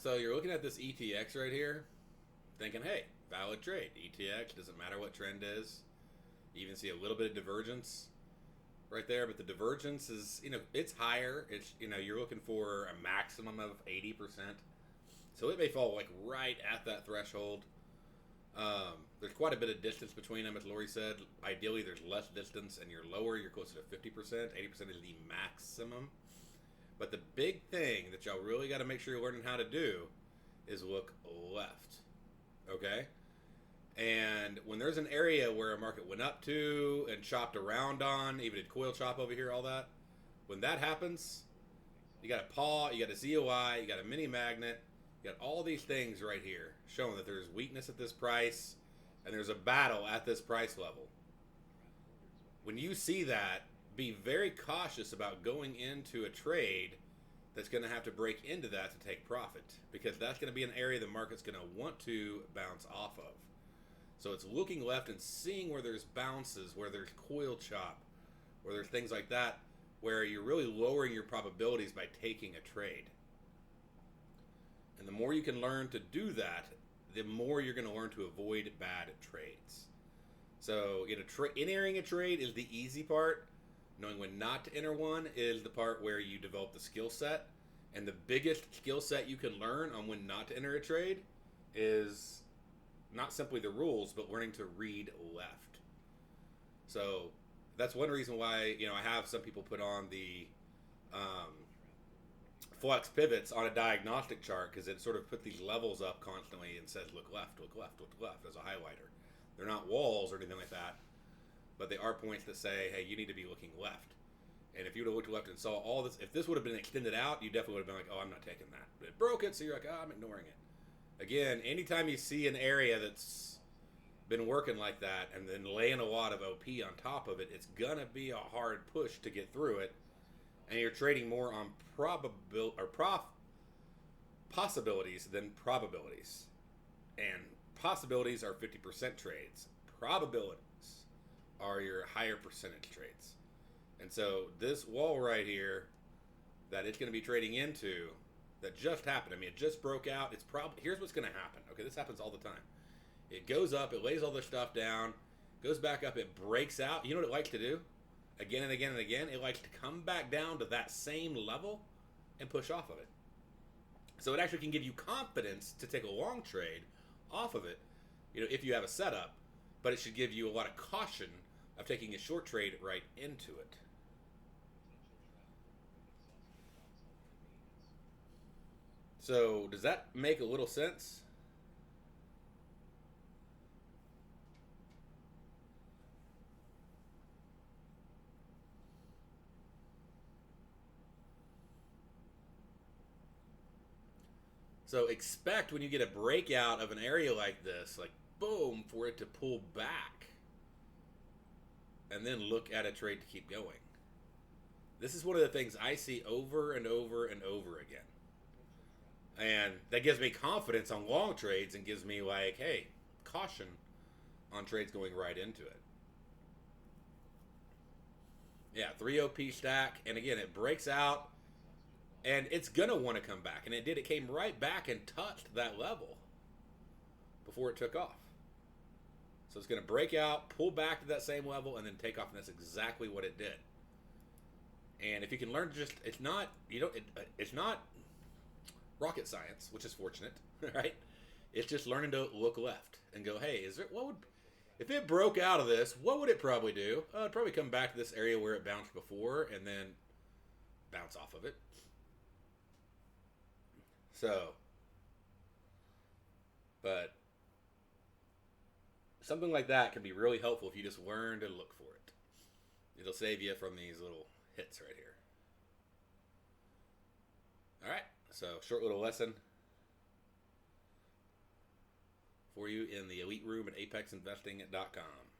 So you're looking at this ETX right here, thinking, hey, valid trade. ETX, doesn't matter what trend is. You even see a little bit of divergence right there, but the divergence is, it's higher. It's, you're looking for a maximum of 80%. So it may fall like right at that threshold. There's quite a bit of distance between them, as Lori said. Ideally, there's less distance, and you're lower, you're closer to 50%. 80% is the maximum. But the big thing that y'all really got to make sure you're learning how to do is look left. Okay? And when there's an area where a market went up to and chopped around on, even did coil chop over here, all that, when that happens, you got a paw, you got a ZOI, you got a mini magnet, you got all these things right here showing that there's weakness at this price and there's a battle at this price level. When you see that, be very cautious about going into a trade that's going to have to break into that to take profit, because that's going to be an area the market's going to want to bounce off of. So it's looking left and seeing where there's bounces, where there's coil chop, where there's things like that, where you're really lowering your probabilities by taking a trade. And the more you can learn to do that, the more you're going to learn to avoid bad trades. So entering a trade is the easy part. Knowing when not to enter one is the part where you develop the skill set. And the biggest skill set you can learn on when not to enter a trade is not simply the rules, but learning to read left. So that's one reason why, I have some people put on the flex pivots on a diagnostic chart, because it sort of put these levels up constantly and says look left, look left, look left as a highlighter. They're not walls or anything like that, but they are points that say, hey, you need to be looking left. And if you would have looked left and saw all this, if this would have been extended out, you definitely would have been like, oh, I'm not taking that. But it broke it, so you're like, oh, I'm ignoring it. Again, anytime you see an area that's been working like that and then laying a lot of OP on top of it, it's going to be a hard push to get through it. And you're trading more on possibilities than probabilities. And possibilities are 50% trades. Probabilities are your higher percentage trades. And so this wall right here that it's going to be trading into, that just happened. I mean, it just broke out. Here's what's going to happen. Okay, this happens all the time. It goes up, it lays all this stuff down, goes back up, it breaks out. You know what it likes to do? Again and again and again, it likes to come back down to that same level and push off of it. So it actually can give you confidence to take a long trade off of it, if you have a setup, but it should give you a lot of caution of taking a short trade right into it. So does that make a little sense? So expect when you get a breakout of an area like this, like boom, for it to pull back. And then look at a trade to keep going. This is one of the things I see over and over and over again. And that gives me confidence on long trades and gives me like, hey, caution on trades going right into it. Yeah, 3 OP stack. And again, it breaks out. And it's going to want to come back. And it did. It came right back and touched that level before it took off. So it's going to break out, pull back to that same level, and then take off. And that's exactly what it did. And if you can learn to just, it's not rocket science, which is fortunate, right? It's just learning to look left and go, hey, if it broke out of this, what would it probably do? It'd probably come back to this area where it bounced before and then bounce off of it. So, but something like that can be really helpful if you just learn to look for it. It'll save you from these little hits right here. All right, so short little lesson for you in the elite room at apexinvesting.com.